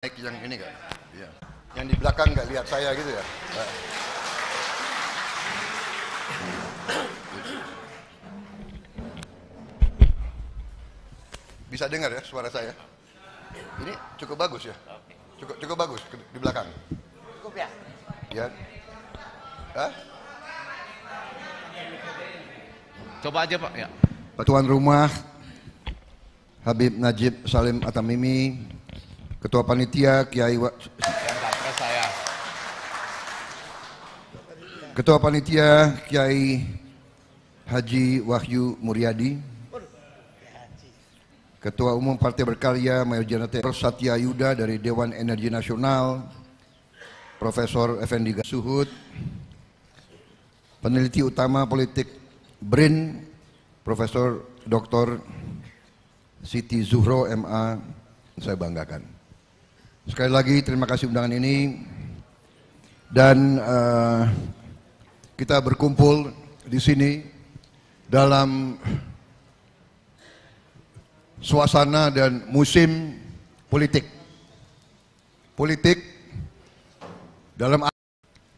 Naik yang ini kan? Ya. Yang di belakang nggak lihat saya gitu ya? Bisa dengar ya suara saya? Ini cukup bagus ya? Cukup bagus di belakang. Cukup ya? Ya. Hah? Coba aja Pak ya. Pak Tuan Rumah Habib Najib Salim Atamimi, Ketua Panitia Ketua Panitia Kiai Haji Wahyu Muryadi, Ketua Umum Partai Berkarya Mayor Janate Satya Yuda dari Dewan Energi Nasional, Profesor Effendi Suhud, Peneliti Utama Politik BRIN, Profesor Dr. Siti Zuhro MA, saya banggakan. Sekali lagi terima kasih undangan ini, dan kita berkumpul di sini dalam suasana dan musim politik. Politik dalam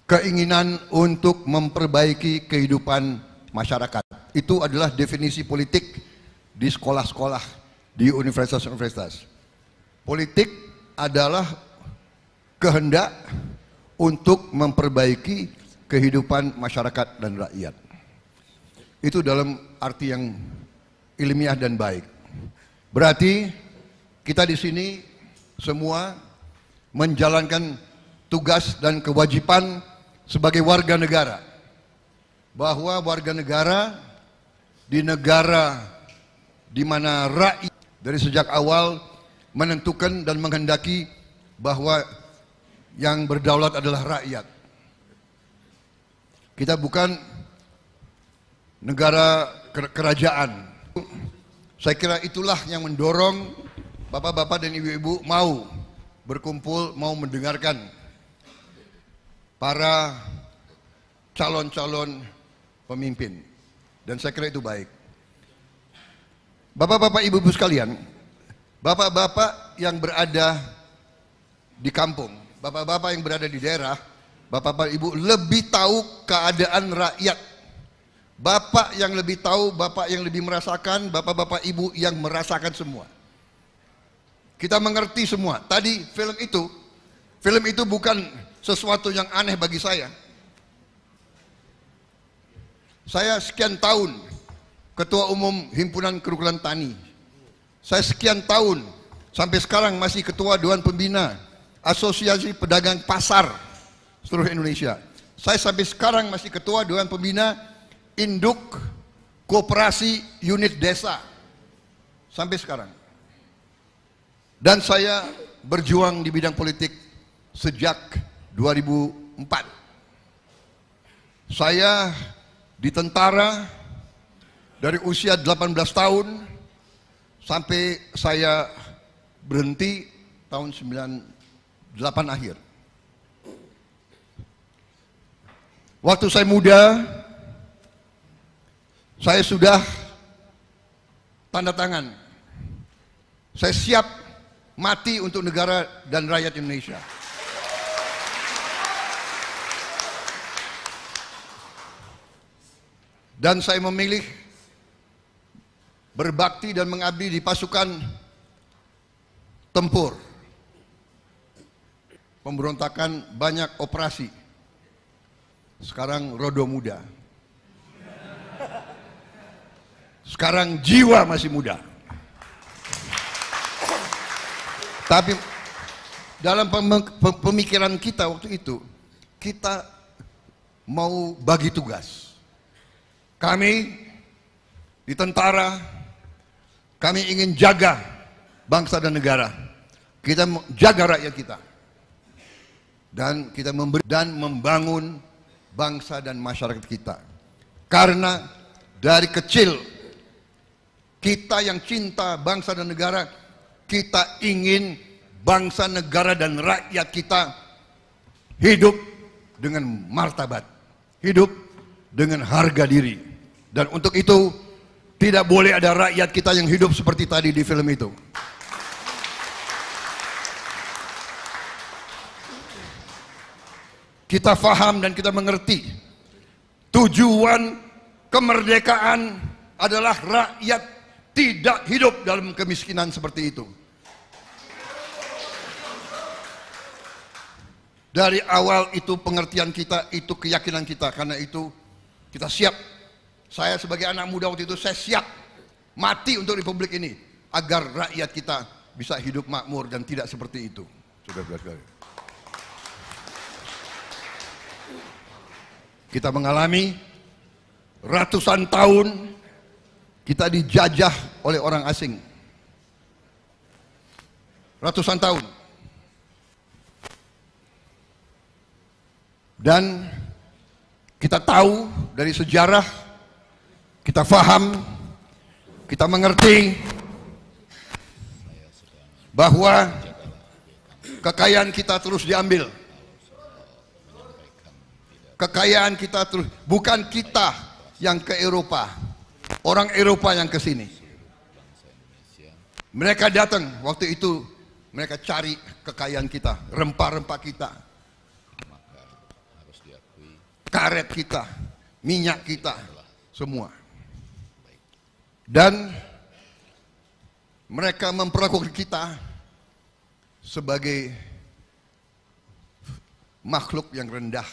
keinginan untuk memperbaiki kehidupan masyarakat. Itu adalah definisi politik di sekolah-sekolah, di universitas-universitas. Politik adalah kehendak untuk memperbaiki kehidupan masyarakat dan rakyat. Itu dalam arti yang ilmiah dan baik. Berarti kita di sini semua menjalankan tugas dan kewajiban sebagai warga negara. Bahwa warga negara di negara di mana rakyat dari sejak awal menentukan dan menghendaki bahwa yang berdaulat adalah rakyat. Kita bukan negara kerajaan. Saya kira itulah yang mendorong bapak-bapak dan ibu-ibu mau berkumpul, mau mendengarkan para calon-calon pemimpin. Dan saya kira itu baik. Bapak-bapak, ibu-ibu sekalian, bapak-bapak yang berada di kampung, bapak-bapak yang berada di daerah, bapak-bapak ibu lebih tahu keadaan rakyat. Bapak yang lebih tahu, bapak yang lebih merasakan, bapak-bapak ibu yang merasakan semua. Kita mengerti semua. Tadi film itu bukan sesuatu yang aneh bagi saya. Saya sekian tahun Ketua Umum Himpunan Kerukunan Tani. Saya sekian tahun sampai sekarang masih Ketua Dewan Pembina Asosiasi Pedagang Pasar seluruh Indonesia. Saya sampai sekarang masih Ketua Dewan Pembina Induk Koperasi Unit Desa sampai sekarang. Dan saya berjuang di bidang politik sejak 2004. Saya di tentara dari usia 18 tahun sampai saya berhenti tahun 98 akhir. Waktu saya muda, saya sudah tanda tangan. Saya siap mati untuk negara dan rakyat Indonesia. Dan saya memilih berbakti dan mengabdi di pasukan tempur. Pemberontakan banyak operasi. Sekarang rodo muda. Sekarang jiwa masih muda. Tapi dalam pemikiran kita waktu itu, kita mau bagi tugas. Kami di tentara, kami ingin jaga bangsa dan negara. Kita jaga rakyat kita. Dan kita memberi dan membangun bangsa dan masyarakat kita. Karena dari kecil kita yang cinta bangsa dan negara, kita ingin bangsa, negara dan rakyat kita hidup dengan martabat, hidup dengan harga diri. Dan untuk itu tidak boleh ada rakyat kita yang hidup seperti tadi di film itu. kita faham dan kita mengerti tujuan kemerdekaan adalah rakyat tidak hidup dalam kemiskinan seperti itu. Dari awal itu pengertian kita, itu keyakinan kita. Karena itu kita siap. Saya sebagai anak muda waktu itu, saya siap mati untuk republik ini agar rakyat kita bisa hidup makmur dan tidak seperti itu. Saudara-saudara, kita mengalami ratusan tahun kita dijajah oleh orang asing. Ratusan tahun. Dan kita tahu dari sejarah, kita faham, kita mengerti bahwa kekayaan kita terus diambil. Kekayaan kita terus, bukan kita yang ke Eropa, orang Eropa yang ke sini. Mereka datang waktu itu, mereka cari kekayaan kita, rempah-rempah kita, karet kita, minyak kita, semua. Dan mereka memperlakukan kita sebagai makhluk yang rendah.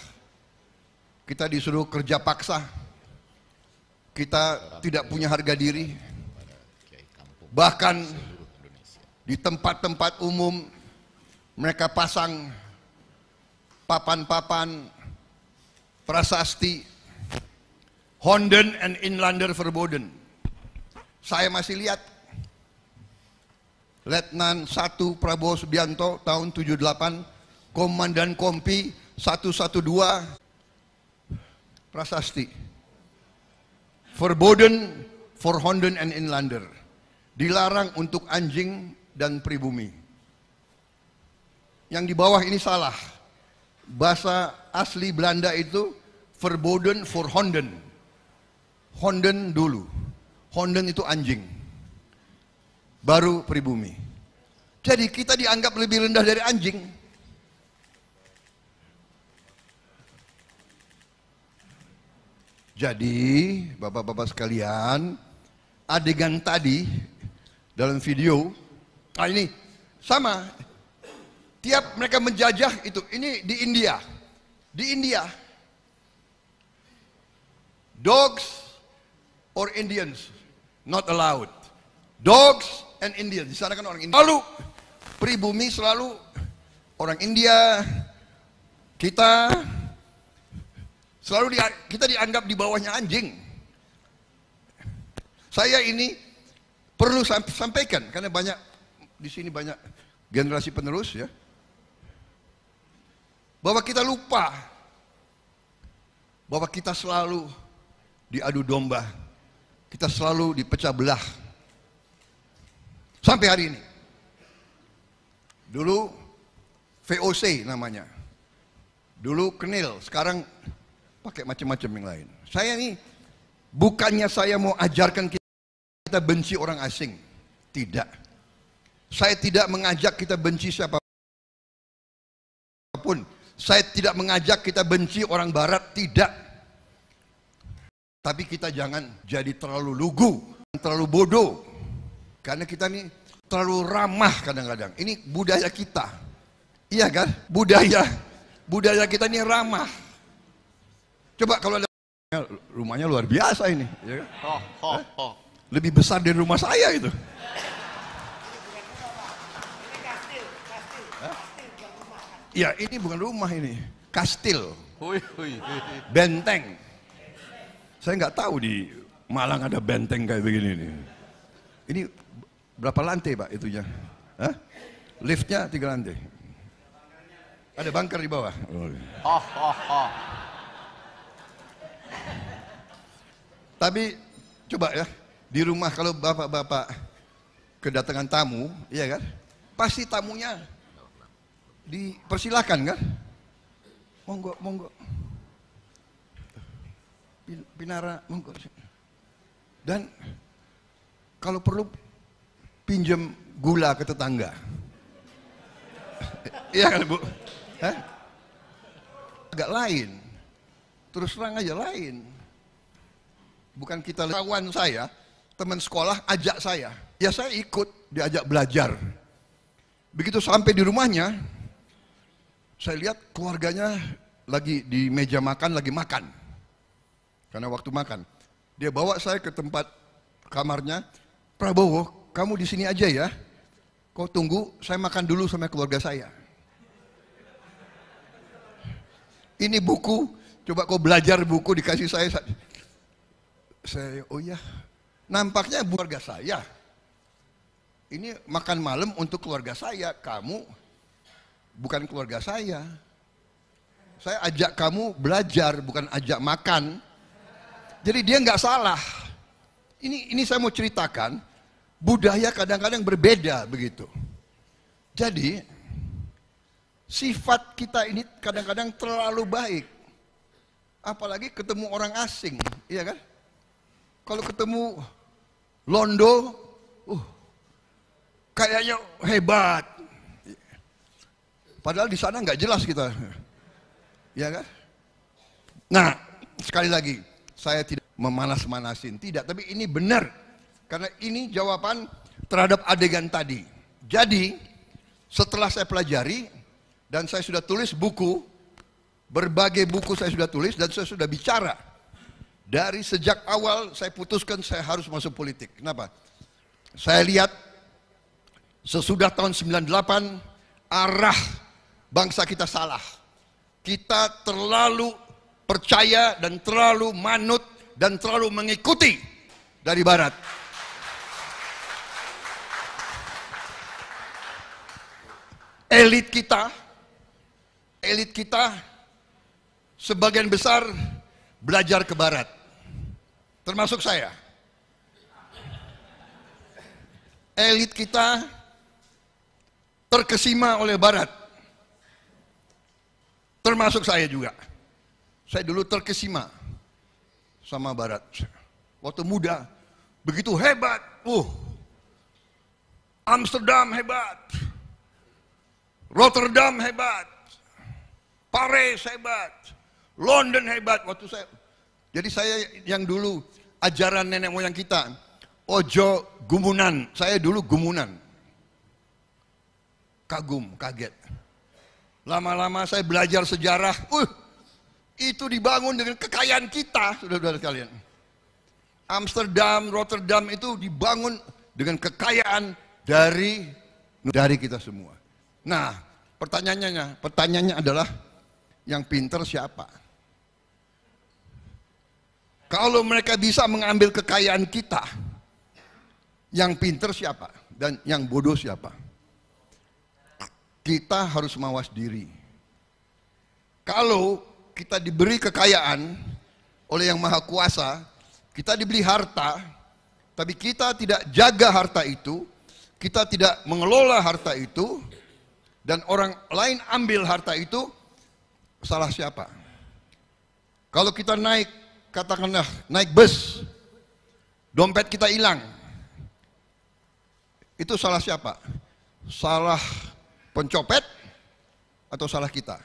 Kita disuruh kerja paksa, kita tidak punya harga diri. Bahkan di tempat-tempat umum mereka pasang papan-papan prasasti Honden and Inlander Verboden. Saya masih lihat Letnan 1 Prabowo Subianto tahun 78, Komandan Kompi 112, prasasti Verboden for Honden and Inlander, dilarang untuk anjing dan pribumi. Yang di bawah ini salah, bahasa asli Belanda itu Verboden for Honden. Honden dulu, Honden itu anjing, baru pribumi. Jadi kita dianggap lebih rendah dari anjing. Jadi bapak-bapak sekalian, adegan tadi dalam video, ini sama. Tiap mereka menjajah itu, ini di India. Di India, dogs or Indians not allowed. Dogs and Indians, di sana kan orang India. Lalu pribumi selalu orang India, kita selalu kita dianggap di bawahnya anjing. Saya ini perlu sampaikan karena banyak di sini banyak generasi penerus ya, bahwa kita lupa bahwa kita selalu diadu domba, kita selalu dipecah belah sampai hari ini. Dulu VOC namanya, dulu Kenil, sekarang pakai macam-macam yang lain. Saya ini bukannya saya mau ajarkan kita benci orang asing, tidak. Saya tidak mengajak kita benci siapapun. Saya tidak mengajak kita benci orang barat, tidak. Tapi kita jangan jadi terlalu lugu, terlalu bodoh. Karena kita ini terlalu ramah kadang-kadang. Ini budaya kita. Iya kan? Budaya kita ini ramah. Coba kalau ada rumahnya luar biasa ini, ya kan? Lebih besar dari rumah saya itu. Ya ini bukan rumah ini, kastil, benteng. Saya nggak tahu di Malang ada benteng kayak begini nih. Ini berapa lantai pak itunya? Hah? Liftnya 3 lantai. Ada bunker di bawah. Tapi coba ya, di rumah kalau bapak-bapak kedatangan tamu, iya kan? Pasti tamunya dipersilakan kan? Monggo, monggo. Pinara, monggo. Dan kalau perlu pinjam gula ke tetangga. Iya kan Bu? Hah? agak lain. Terus terang aja lain. Bukan kita kawan saya, teman sekolah ajak saya. Ya saya ikut, diajak belajar. Begitu sampai di rumahnya, saya lihat keluarganya lagi di meja makan, lagi makan. Karena waktu makan. Dia bawa saya ke tempat kamarnya, Prabowo, kamu di sini aja ya. Kau tunggu, saya makan dulu sama keluarga saya. Ini buku, coba kau belajar buku dikasih saya. Saya, oh ya, nampaknya keluarga saya. Ini makan malam untuk keluarga saya, kamu bukan keluarga saya. Saya ajak kamu belajar, bukan ajak makan. Jadi dia nggak salah. Ini saya mau ceritakan, budaya kadang-kadang berbeda begitu. Jadi sifat kita ini kadang-kadang terlalu baik. Apalagi ketemu orang asing, iya kan? Kalau ketemu Londo, kayaknya hebat. Padahal di sana nggak jelas kita, ya kan? Nah, sekali lagi, saya tidak memanas-manasin, tidak. Tapi ini benar, karena ini jawaban terhadap adegan tadi. Jadi, setelah saya pelajari, dan saya sudah tulis buku, berbagai buku saya sudah tulis, dan saya sudah bicara. Dari sejak awal saya putuskan saya harus masuk politik. Kenapa? Saya lihat sesudah tahun 98 arah bangsa kita salah. Kita terlalu percaya dan terlalu manut dan terlalu mengikuti dari barat. Elit kita sebagian besar belajar ke barat. Termasuk saya. Elit kita terkesima oleh barat. Termasuk saya juga. Saya dulu terkesima sama barat. Waktu muda, begitu hebat. Amsterdam hebat. Rotterdam hebat. Paris hebat. London hebat. Waktu saya. Jadi saya yang dulu ajaran nenek moyang kita, ojo gumunan. Saya dulu gumunan. Kagum, kaget. Lama-lama saya belajar sejarah. Itu dibangun dengan kekayaan kita, saudara-saudara sekalian. Amsterdam, Rotterdam itu dibangun dengan kekayaan dari kita semua. Nah, pertanyaannya adalah yang pintar siapa? Kalau mereka bisa mengambil kekayaan kita, yang pintar siapa? Dan yang bodoh siapa? Kita harus mawas diri. Kalau kita diberi kekayaan oleh Yang Maha Kuasa, kita diberi harta, tapi kita tidak jaga harta itu, kita tidak mengelola harta itu, dan orang lain ambil harta itu, salah siapa? Kalau kita katakanlah naik bus, dompet kita hilang, itu salah siapa? Salah pencopet atau salah kita?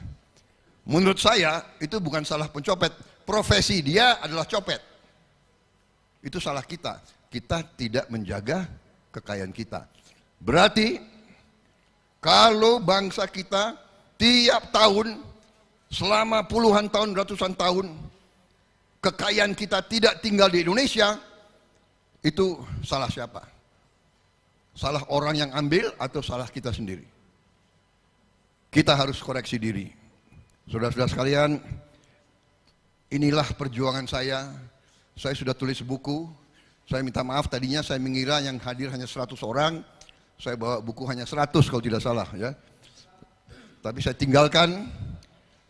Menurut saya itu bukan salah pencopet, profesi dia adalah copet. Itu salah kita. Kita tidak menjaga kekayaan kita. Berarti kalau bangsa kita tiap tahun selama puluhan tahun, ratusan tahun kekayaan kita tidak tinggal di Indonesia, itu salah siapa? Salah orang yang ambil atau salah kita sendiri? Kita harus koreksi diri. Saudara-saudara sekalian, inilah perjuangan saya. Saya sudah tulis buku. Saya minta maaf, tadinya saya mengira yang hadir hanya 100 orang. Saya bawa buku hanya 100 kalau tidak salah, ya. Tapi saya tinggalkan,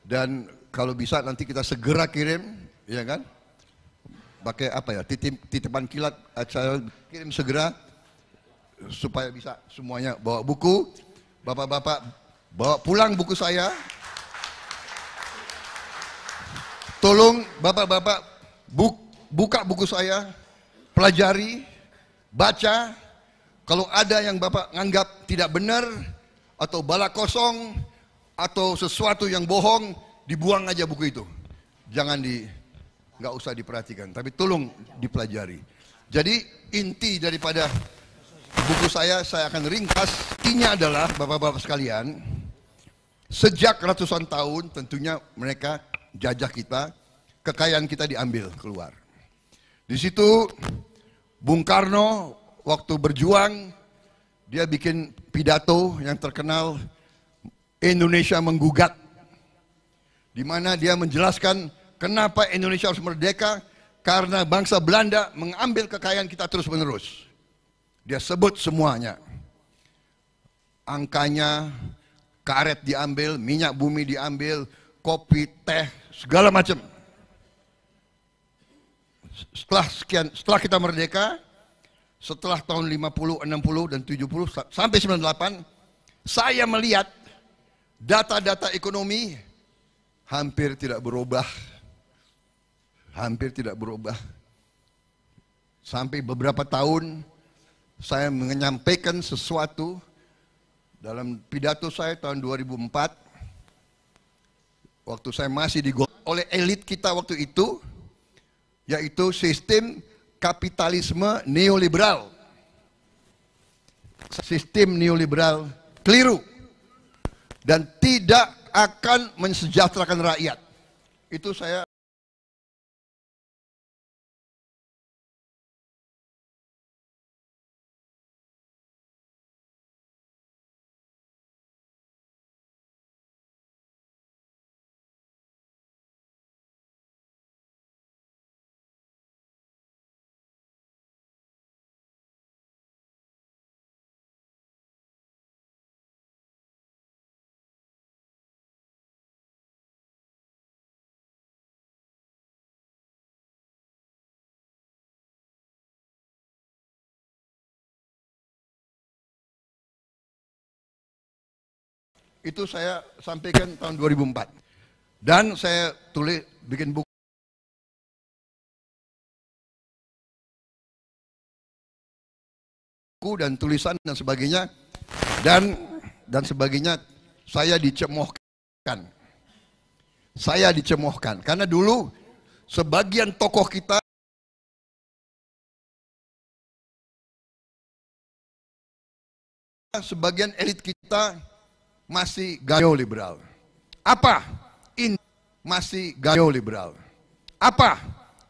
dan kalau bisa nanti kita segera kirim, ya kan? Pakai apa ya? Titipan kilat, saya kirim segera supaya bisa semuanya bawa buku. Bapak-bapak bawa pulang buku saya. Tolong bapak-bapak buka buku saya, pelajari, baca. Kalau ada yang bapak anggap tidak benar, atau bala kosong, atau sesuatu yang bohong, dibuang aja buku itu. Jangan nggak usah diperhatikan, tapi tolong dipelajari. Jadi inti daripada buku saya akan ringkas. Intinya adalah bapak-bapak sekalian, sejak ratusan tahun tentunya mereka jajah kita, kekayaan kita diambil keluar. Di situ Bung Karno waktu berjuang, dia bikin pidato yang terkenal, Indonesia menggugat, di mana dia menjelaskan kenapa Indonesia harus merdeka, karena bangsa Belanda mengambil kekayaan kita terus-menerus. Dia sebut semuanya. Angkanya, karet diambil, minyak bumi diambil, kopi, teh, segala macam. Setelah kita merdeka, setelah tahun 50, 60, dan 70, sampai 98, saya melihat data-data ekonomi hampir tidak berubah. Hampir tidak berubah. Sampai beberapa tahun, saya menyampaikan sesuatu dalam pidato saya tahun 2004, waktu saya masih oleh elit kita waktu itu, yaitu sistem kapitalisme neoliberal. Sistem neoliberal keliru dan tidak akan mensejahterakan rakyat. Itu saya sampaikan tahun 2004. Dan saya bikin buku dan tulisan dan sebagainya, dan sebagainya. Saya dicemoohkan. Saya dicemoohkan karena dulu sebagian tokoh kita, sebagian elit kita masih neoliberal. Apa masih neoliberal? Apa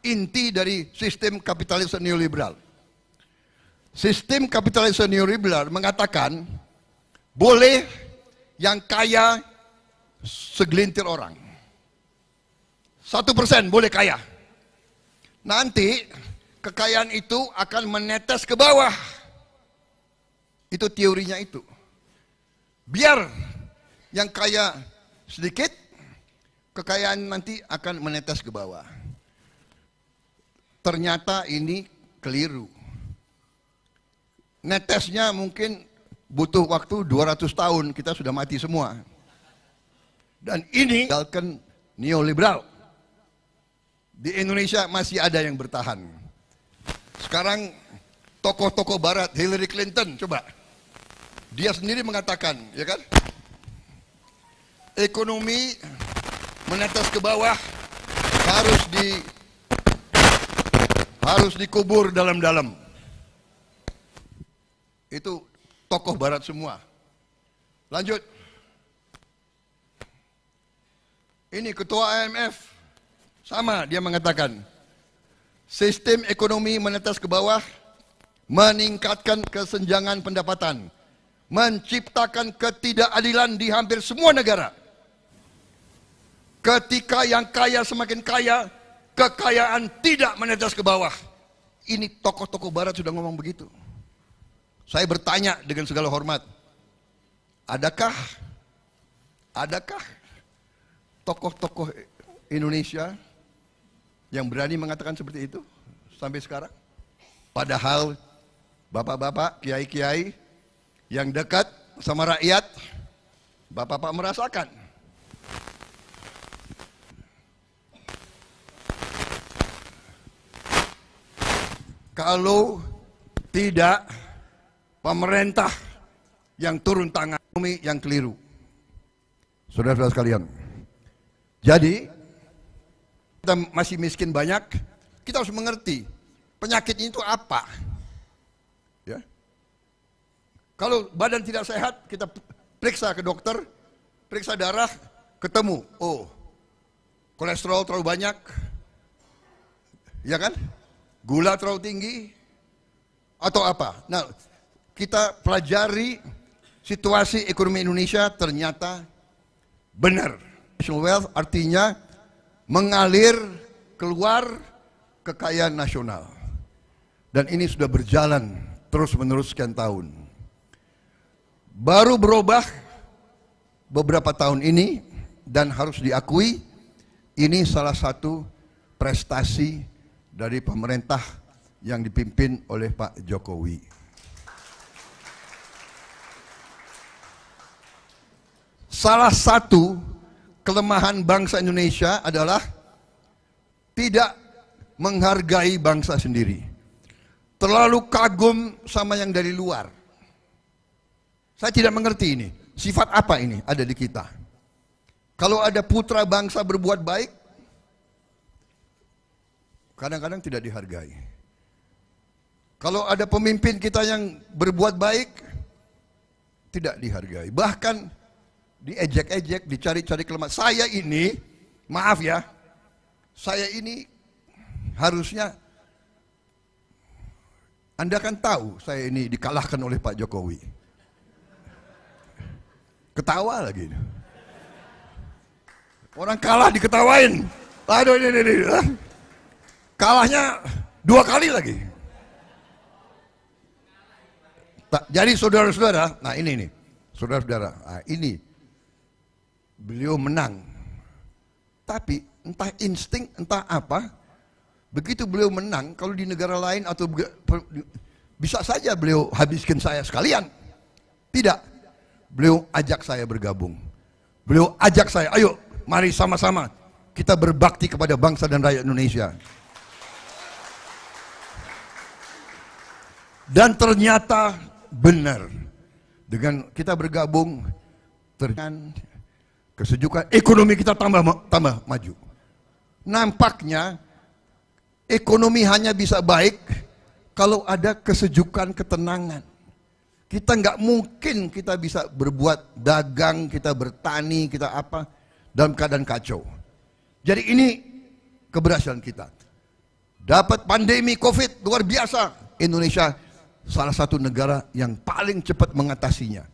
inti dari sistem kapitalisme neoliberal? Sistem kapitalisme neoliberal mengatakan boleh yang kaya segelintir orang, 1% boleh kaya. Nanti kekayaan itu akan menetes ke bawah. Itu teorinya itu. Biar yang kaya sedikit, kekayaan nanti akan menetes ke bawah. Ternyata ini keliru. Netesnya mungkin butuh waktu 200 tahun, kita sudah mati semua. Dan ini adalah neoliberal. Di Indonesia masih ada yang bertahan. Sekarang tokoh-tokoh barat, Hillary Clinton, coba. Dia sendiri mengatakan, ya kan? Ekonomi menetes ke bawah, harus dikubur dalam-dalam. Itu tokoh barat semua. Lanjut. Ini ketua IMF, sama dia mengatakan, sistem ekonomi menetes ke bawah, meningkatkan kesenjangan pendapatan, menciptakan ketidakadilan di hampir semua negara. Ketika yang kaya semakin kaya, kekayaan tidak menetes ke bawah. Ini tokoh-tokoh barat sudah ngomong begitu. Saya bertanya dengan segala hormat, adakah tokoh-tokoh Indonesia yang berani mengatakan seperti itu sampai sekarang? Padahal bapak-bapak, kiai-kiai yang dekat sama rakyat, bapak-bapak merasakan. Kalau tidak pemerintah yang turun tangan, yang keliru. Saudara-saudara sekalian, Jadi kita masih miskin banyak, kita harus mengerti penyakitnya itu apa. Ya. Kalau badan tidak sehat, kita periksa ke dokter, periksa darah, ketemu, oh kolesterol terlalu banyak, ya kan? Gula terlalu tinggi, atau apa. Nah, kita pelajari situasi ekonomi Indonesia ternyata benar. National wealth artinya mengalir keluar kekayaan nasional. Dan ini sudah berjalan terus-menerus sekian tahun. Baru berubah beberapa tahun ini dan harus diakui ini salah satu prestasi dari pemerintah yang dipimpin oleh Pak Jokowi. Salah satu kelemahan bangsa Indonesia adalah tidak menghargai bangsa sendiri. Terlalu kagum sama yang dari luar. Saya tidak mengerti ini. Sifat apa ini ada di kita? Kalau ada putra bangsa berbuat baik, kadang-kadang tidak dihargai. Kalau ada pemimpin kita yang berbuat baik, tidak dihargai. Bahkan diejek-ejek, dicari-cari kelemahan. Saya ini, maaf ya, saya ini harusnya, Anda kan tahu saya ini dikalahkan oleh Pak Jokowi. Ketawa lagi. Orang kalah diketawain. Aduh ini. Kalahnya 2 kali lagi. Jadi saudara-saudara, nah ini nih, saudara-saudara, nah ini beliau menang. Tapi entah insting, entah apa, begitu beliau menang, kalau di negara lain atau bisa saja beliau habiskan saya sekalian. Tidak, beliau ajak saya bergabung. Beliau ajak saya, ayo mari sama-sama kita berbakti kepada bangsa dan rakyat Indonesia. Dan ternyata benar, dengan kita bergabung, dengan kesejukan ekonomi kita tambah maju. Nampaknya ekonomi hanya bisa baik kalau ada kesejukan, ketenangan. Kita nggak mungkin kita bisa berbuat dagang, kita bertani, kita apa dalam keadaan kacau. Jadi ini keberhasilan kita. Dapat pandemi COVID luar biasa, Indonesia salah satu negara yang paling cepat mengatasinya.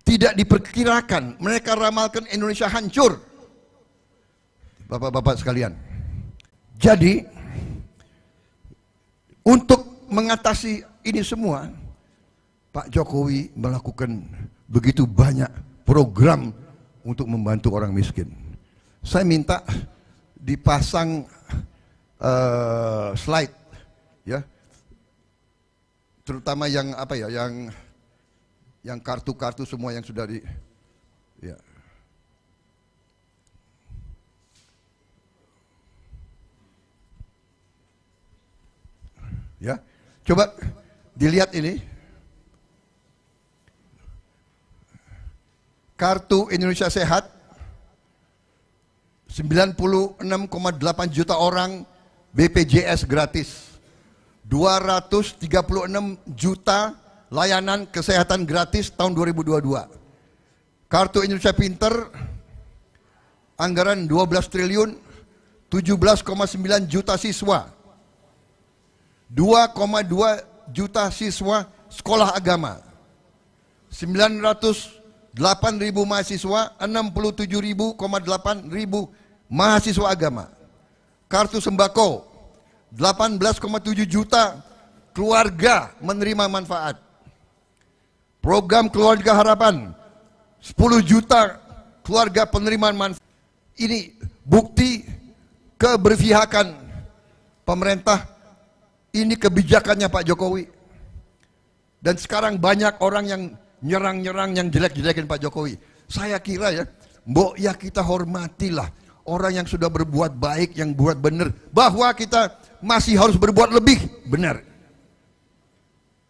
Tidak diperkirakan, mereka ramalkan Indonesia hancur. Bapak-bapak sekalian. Jadi untuk mengatasi ini semua, Pak Jokowi melakukan begitu banyak program untuk membantu orang miskin. Saya minta dipasang slide, ya, terutama yang apa ya, yang kartu-kartu semua yang sudah di, ya. Ya, coba dilihat ini. Kartu Indonesia Sehat, 96,8 juta orang BPJS gratis. 236 juta layanan kesehatan gratis tahun 2022. Kartu Indonesia Pinter, anggaran 12 triliun, 17,9 juta siswa. 2,2 juta siswa sekolah agama. 908.000 mahasiswa, 67.800 mahasiswa agama. Kartu sembako, 18,7 juta keluarga menerima manfaat. Program Keluarga Harapan, 10 juta keluarga penerimaan manfaat. Ini bukti keberpihakan pemerintah. Ini kebijakannya Pak Jokowi. Dan sekarang banyak orang yang nyerang-nyerang, yang jelek-jelekin Pak Jokowi. Saya kira ya, mbok ya kita hormatilah orang yang sudah berbuat baik, yang buat benar. Bahwa kita masih harus berbuat lebih, benar.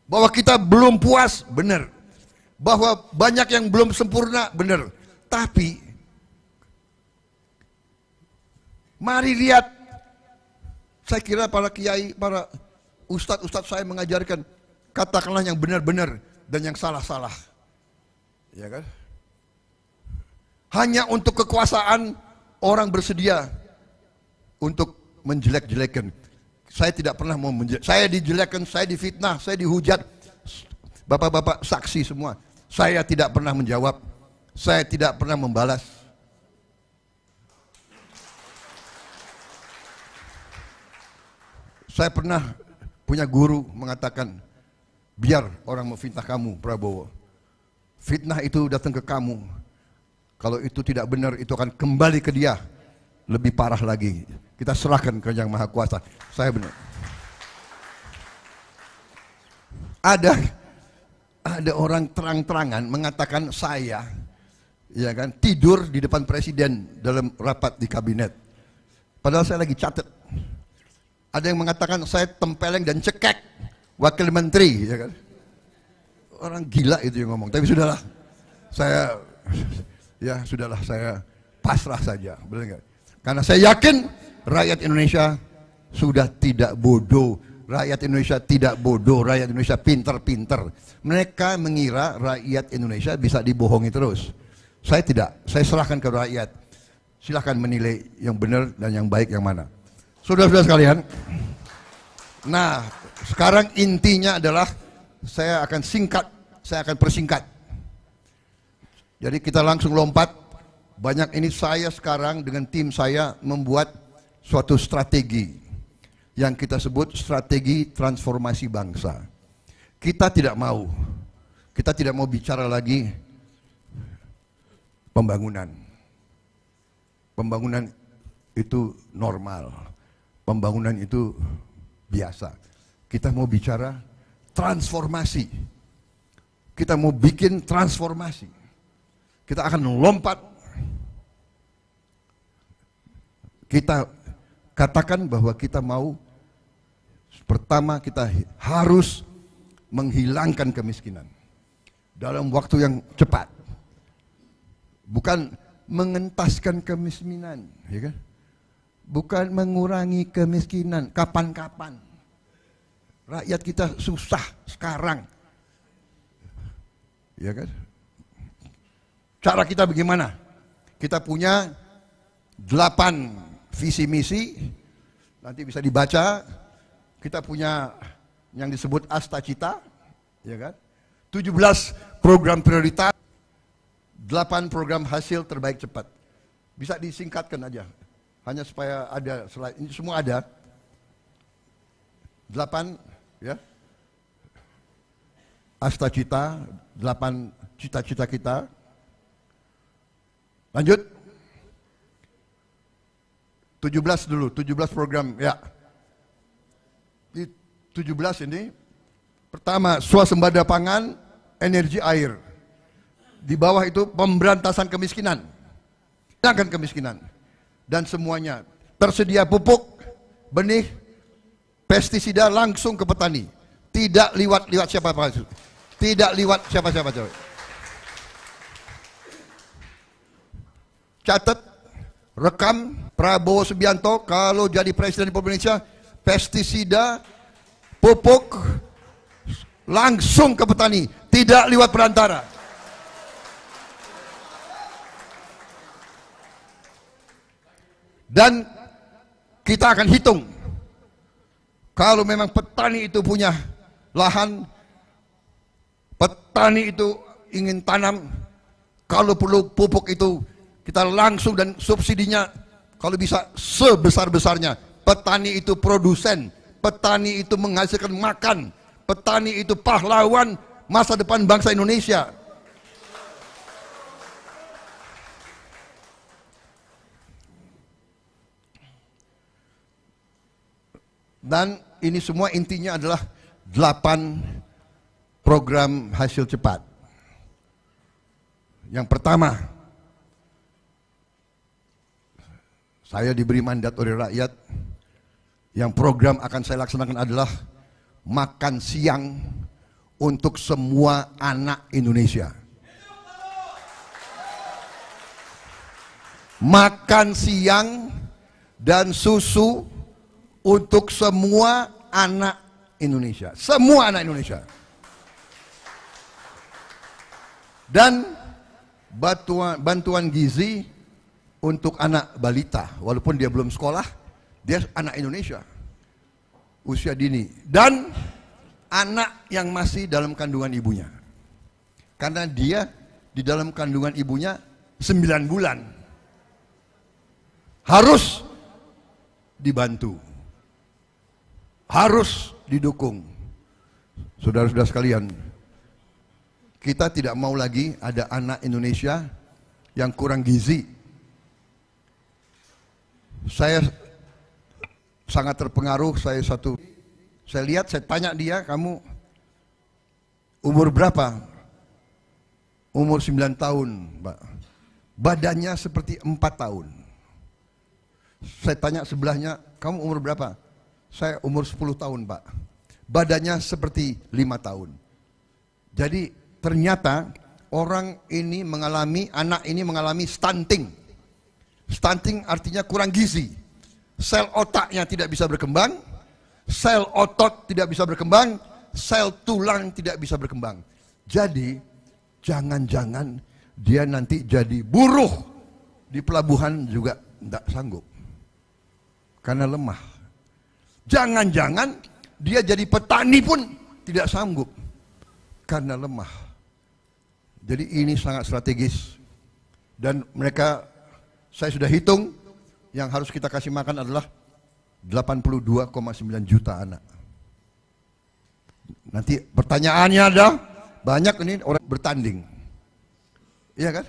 Bahwa kita belum puas, benar. Bahwa banyak yang belum sempurna, benar. Tapi Mari lihat. Saya kira para kiai, para ustadz-ustadz saya mengajarkan, katakanlah yang benar-benar dan yang salah-salah. Ya kan? Hanya untuk kekuasaan orang bersedia untuk menjelek-jelekan. Saya tidak pernah mau menjelek. Saya dijelekkan, saya difitnah, saya dihujat. Bapak-bapak saksi semua. Saya tidak pernah menjawab. Saya tidak pernah membalas. Saya pernah punya guru mengatakan, biar orang memfitnah kamu, Prabowo. Fitnah itu datang ke kamu. Kalau itu tidak benar, itu akan kembali ke dia. Lebih parah lagi. Kita serahkan ke Yang Maha Kuasa. Saya benar. Ada orang terang-terangan mengatakan saya, ya kan, tidur di depan presiden dalam rapat di kabinet. Padahal saya lagi catat. Ada yang mengatakan saya tempeleng dan cekek wakil menteri, ya kan? Orang gila itu yang ngomong. Tapi sudahlah, saya pasrah saja, benar nggak? Karena saya yakin rakyat Indonesia sudah tidak bodoh. Rakyat Indonesia tidak bodoh, rakyat Indonesia pinter-pinter. Mereka mengira rakyat Indonesia bisa dibohongi terus. Saya tidak, saya serahkan ke rakyat. Silahkan menilai yang benar dan yang baik yang mana. Saudara-saudara sekalian, nah sekarang intinya adalah saya akan persingkat. Jadi kita langsung lompat. Banyak ini saya sekarang dengan tim saya membuat suatu strategi yang kita sebut strategi transformasi bangsa. Kita tidak mau bicara lagi pembangunan. Pembangunan itu normal. Pembangunan itu biasa. Kita mau bicara transformasi. Kita mau bikin transformasi. Kita akan lompat. Kita katakan bahwa kita mau, pertama kita harus menghilangkan kemiskinan dalam waktu yang cepat. Bukan mengentaskan kemiskinan, ya kan? Bukan mengurangi kemiskinan kapan-kapan. Rakyat kita susah sekarang. Ya kan? Cara kita bagaimana? Kita punya 8 visi misi. Nanti bisa dibaca. Kita punya yang disebut Asta Cita, ya kan? 17 program prioritas, 8 program hasil terbaik cepat. Bisa disingkatkan aja. Hanya supaya ada slide, ini semua ada. 8 ya. Asta Cita, 8 cita-cita kita. Lanjut. 17 dulu, 17 program ya. Di 17 ini pertama swasembada pangan, energi air. Di bawah itu pemberantasan kemiskinan. Hilangkan kemiskinan. Dan semuanya tersedia pupuk, benih, pestisida langsung ke petani, tidak liwat siapa-siapa, tidak liwat siapa-siapa. Catat, rekam Prabowo Subianto kalau jadi presiden Republik Indonesia, pestisida, pupuk langsung ke petani, tidak liwat perantara. Dan kita akan hitung, kalau memang petani itu punya lahan, petani itu ingin tanam, kalau perlu pupuk itu kita langsung, dan subsidinya kalau bisa sebesar-besarnya. Petani itu produsen, petani itu menghasilkan makan, petani itu pahlawan masa depan bangsa Indonesia. Dan ini semua intinya adalah 8 program hasil cepat. Yang pertama, saya diberi mandat oleh rakyat, yang program akan saya laksanakan adalah makan siang untuk semua anak Indonesia. Makan siang dan susu untuk semua anak Indonesia. Semua anak Indonesia. Dan bantuan gizi untuk anak balita, walaupun dia belum sekolah, dia anak Indonesia, usia dini, dan anak yang masih dalam kandungan ibunya, karena dia di dalam kandungan ibunya 9 bulan, harus dibantu, harus didukung. Saudara-saudara sekalian, kita tidak mau lagi ada anak Indonesia yang kurang gizi. Saya sangat terpengaruh, saya lihat, saya tanya dia, kamu umur berapa? Umur 9 tahun, Pak. Badannya seperti 4 tahun. Saya tanya sebelahnya, kamu umur berapa? Saya umur 10 tahun, Pak. Badannya seperti 5 tahun. Jadi ternyata anak ini mengalami stunting. Stunting artinya kurang gizi. Sel otaknya tidak bisa berkembang, sel otot tidak bisa berkembang, sel tulang tidak bisa berkembang. Jadi jangan-jangan dia nanti jadi buruh di pelabuhan juga tidak sanggup karena lemah. Jangan-jangan dia jadi petani pun tidak sanggup karena lemah. Jadi ini sangat strategis. Dan mereka, saya sudah hitung, yang harus kita kasih makan adalah 82,9 juta anak. Nanti pertanyaannya adalah, banyak ini orang bertanding. Iya kan?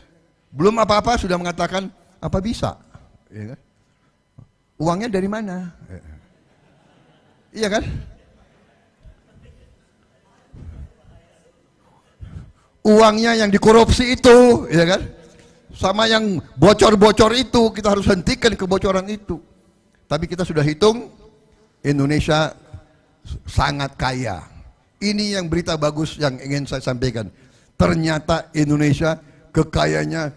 Belum apa-apa sudah mengatakan, apa bisa? Iya kan? Uangnya dari mana? Iya kan? Uangnya yang dikorupsi itu, ya kan? Sama yang bocor-bocor itu, kita harus hentikan kebocoran itu. Tapi kita sudah hitung, Indonesia sangat kaya. Ini yang berita bagus yang ingin saya sampaikan. Ternyata Indonesia kekayaannya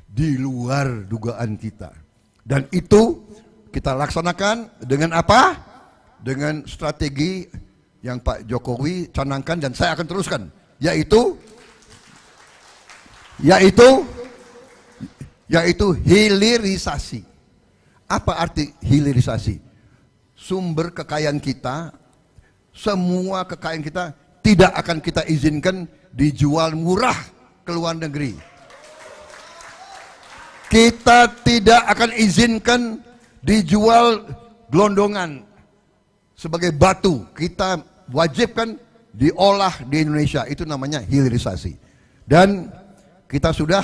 di luar dugaan kita. Dan itu kita laksanakan dengan apa? Dengan strategi yang Pak Jokowi canangkan dan saya akan teruskan, yaitu hilirisasi. Apa arti hilirisasi? Sumber kekayaan kita, semua kekayaan kita tidak akan kita izinkan dijual murah ke luar negeri. Kita tidak akan izinkan dijual gelondongan sebagai batu. Kita wajibkan diolah di Indonesia. Itu namanya hilirisasi. Dan kita sudah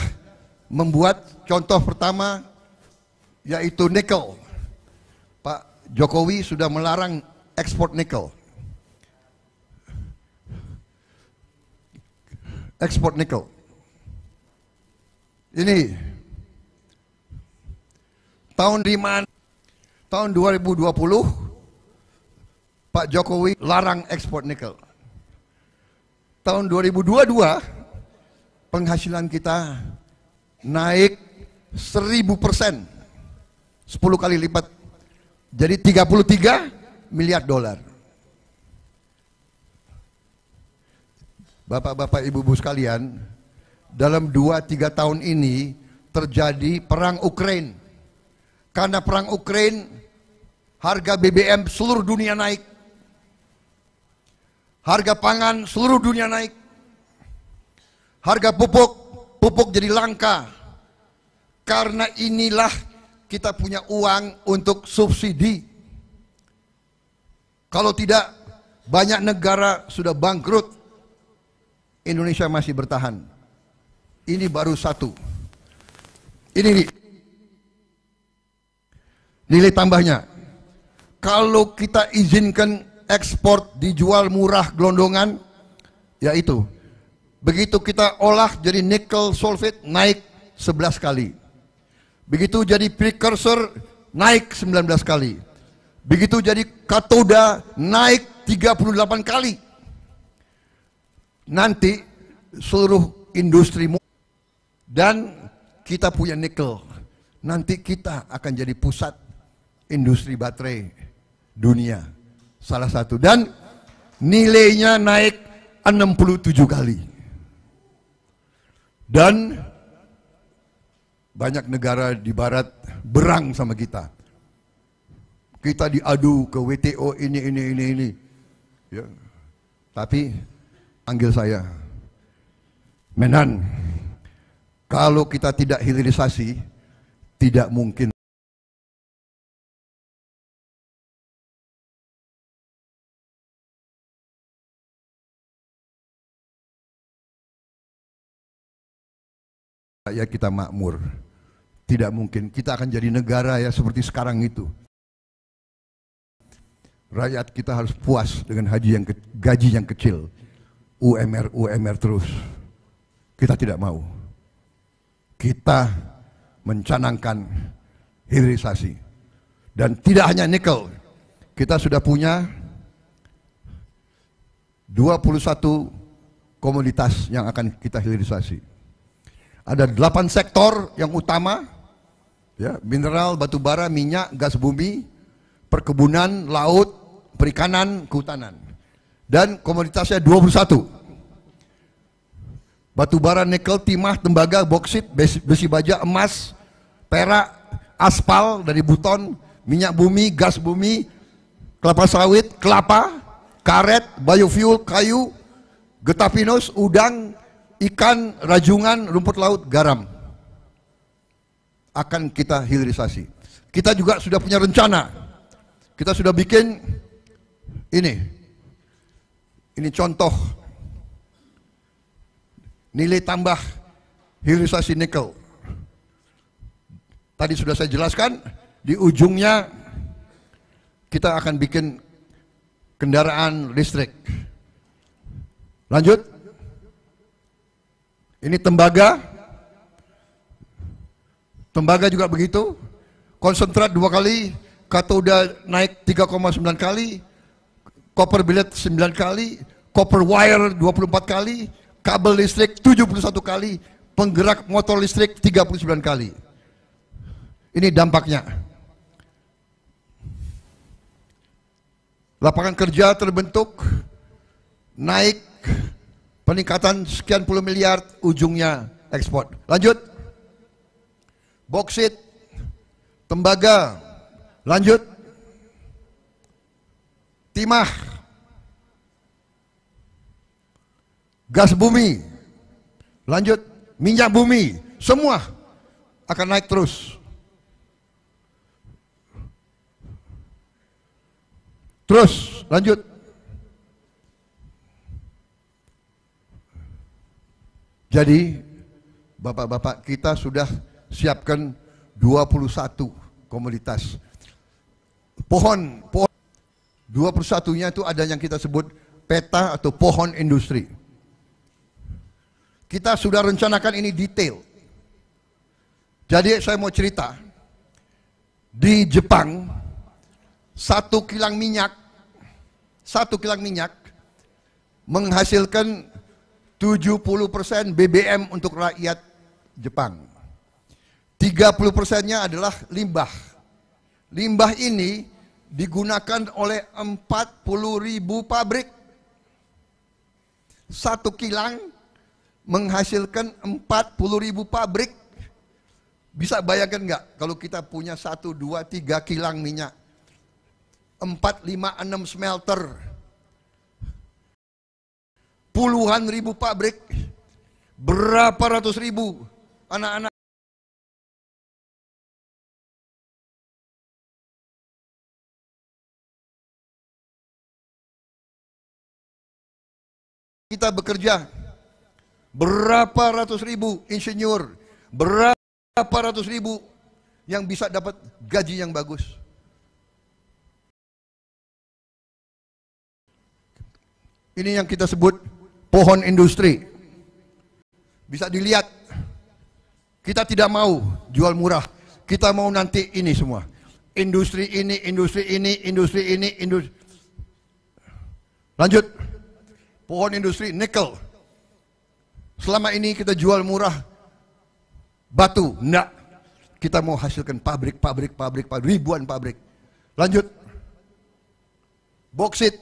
membuat contoh pertama, yaitu nikel. Pak Jokowi sudah melarang ekspor nikel. Ekspor nikel. Ini tahun 2020 Pak Jokowi larang ekspor nikel. Tahun 2022 penghasilan kita naik 1000%, 10 kali lipat, jadi 33 miliar dolar. Bapak-bapak, ibu-ibu sekalian, dalam 2-3 tahun ini terjadi perang Ukraina. Karena perang Ukraina, harga BBM seluruh dunia naik, harga pangan seluruh dunia naik, harga pupuk jadi langka. Karena inilah kita punya uang untuk subsidi. Kalau tidak, banyak negara sudah bangkrut. Indonesia masih bertahan. Ini baru satu. Ini nilai tambahnya. Kalau kita izinkan ekspor dijual murah gelondongan, yaitu begitu kita olah jadi nickel sulfate naik 11 kali. Begitu jadi precursor naik 19 kali. Begitu jadi katoda naik 38 kali. Nanti seluruh industri dan kita punya nikel. Nanti kita akan jadi pusat industri baterai dunia. Salah satu. Dan nilainya naik 67 kali. Dan banyak negara di barat berang sama kita. Kita diadu ke WTO ini. Ya. Tapi panggil saya, Menan, kalau kita tidak hilirisasi, tidak mungkin ya kita makmur. Tidak mungkin kita akan jadi negara ya seperti sekarang itu. Rakyat kita harus puas dengan gaji yang kecil. UMR terus. Kita tidak mau. Kita mencanangkan hilirisasi. Dan tidak hanya nikel. Kita sudah punya 21 komoditas yang akan kita hilirisasi. Ada 8 sektor yang utama, ya, mineral, batu bara, minyak, gas bumi, perkebunan, laut, perikanan, kehutanan. Dan komoditasnya 21. Batu bara, nikel, timah, tembaga, boksit, besi baja, emas, perak, aspal dari Buton, minyak bumi, gas bumi, kelapa sawit, kelapa, karet, biofuel, kayu, getah pinus, udang, ikan, rajungan, rumput laut, garam. Akan kita hilirisasi. Kita juga sudah punya rencana. Kita sudah bikin ini contoh nilai tambah hilirisasi nikel. Tadi sudah saya jelaskan, di ujungnya kita akan bikin kendaraan listrik. Lanjut. Ini tembaga. Tembaga juga begitu. Konsentrat 2 kali, katoda naik 3,9 kali, copper billet 9 kali, copper wire 24 kali, kabel listrik 71 kali, penggerak motor listrik 39 kali. Ini dampaknya. Lapangan kerja terbentuk, naik, peningkatan sekian puluh miliar, ujungnya ekspor. Lanjut. Boksit, tembaga, lanjut. Timah, gas bumi, lanjut. Minyak bumi, semua akan naik terus. Terus, lanjut. Jadi, bapak-bapak, kita sudah siapkan 21 komoditas. Pohon 21-nya itu ada yang kita sebut peta atau pohon industri. Kita sudah rencanakan ini detail. Jadi saya mau cerita, di Jepang, 1 kilang minyak menghasilkan 70% BBM untuk rakyat Jepang. 30%-nya adalah limbah. Limbah ini digunakan oleh 40.000 pabrik. 1 kilang menghasilkan 40.000 pabrik. Bisa bayangkan nggak kalau kita punya 1, 2, 3 kilang minyak, 4, 5, 6 smelter, puluhan ribu pabrik, berapa ratus ribu anak-anak. Kita bekerja, berapa ratus ribu insinyur, berapa ratus ribu yang bisa dapat gaji yang bagus. Ini yang kita sebut pohon industri. Bisa dilihat, kita tidak mau jual murah, kita mau nanti ini semua. Industri ini, industri ini, industri ini, industri. Lanjut. Pohon industri nikel. Selama ini kita jual murah batu, enggak. Kita mau hasilkan pabrik, ribuan pabrik. Lanjut. Boksit.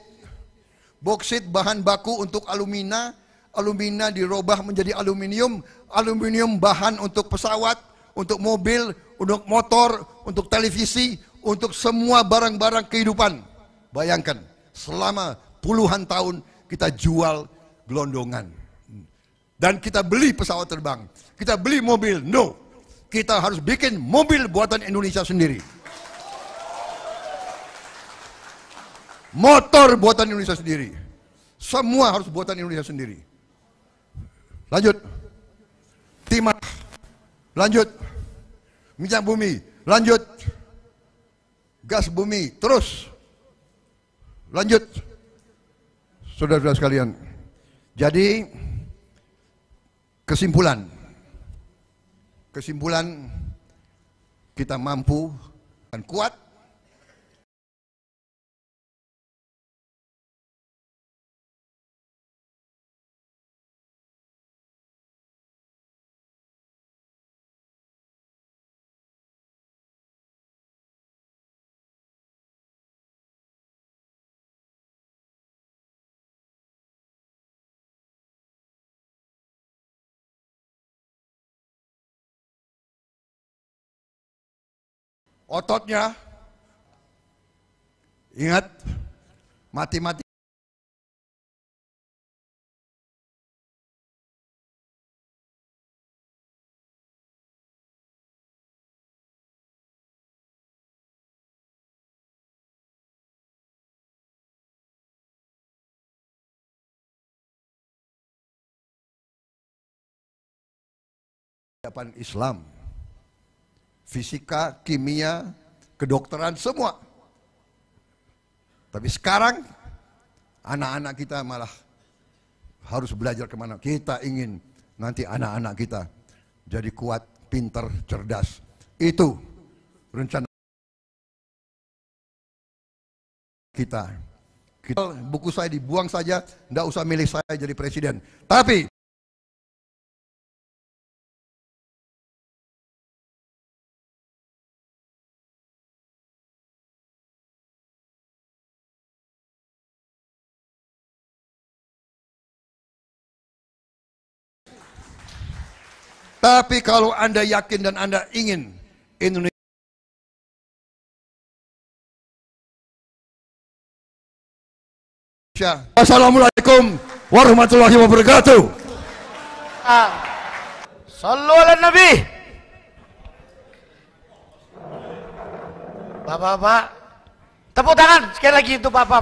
Boksit bahan baku untuk alumina. Alumina dirubah menjadi aluminium. Aluminium bahan untuk pesawat, untuk mobil, untuk motor, untuk televisi, untuk semua barang-barang kehidupan. Bayangkan, selama puluhan tahun kita jual gelondongan. Dan kita beli pesawat terbang. Kita beli mobil. No. Kita harus bikin mobil buatan Indonesia sendiri. Motor buatan Indonesia sendiri. Semua harus buatan Indonesia sendiri. Lanjut. Timah. Lanjut. Minyak bumi. Lanjut. Gas bumi. Terus. Lanjut. Saudara-saudara sekalian. Jadi kesimpulan kita mampu dan kuat ototnya. Ingat, mati-mati hadapan Islam, fisika, kimia, kedokteran, semua. Tapi sekarang anak-anak kita malah harus belajar kemana. Kita ingin nanti anak-anak kita jadi kuat, pintar, cerdas. Itu rencana kita. Buku saya dibuang saja, tidak usah milih saya jadi presiden. Tapi kalau Anda yakin dan Anda ingin Indonesia. Assalamualaikum warahmatullahi wabarakatuh. Sallu ala Nabi. Bapak-bapak, tepuk tangan sekali lagi untuk Bapak.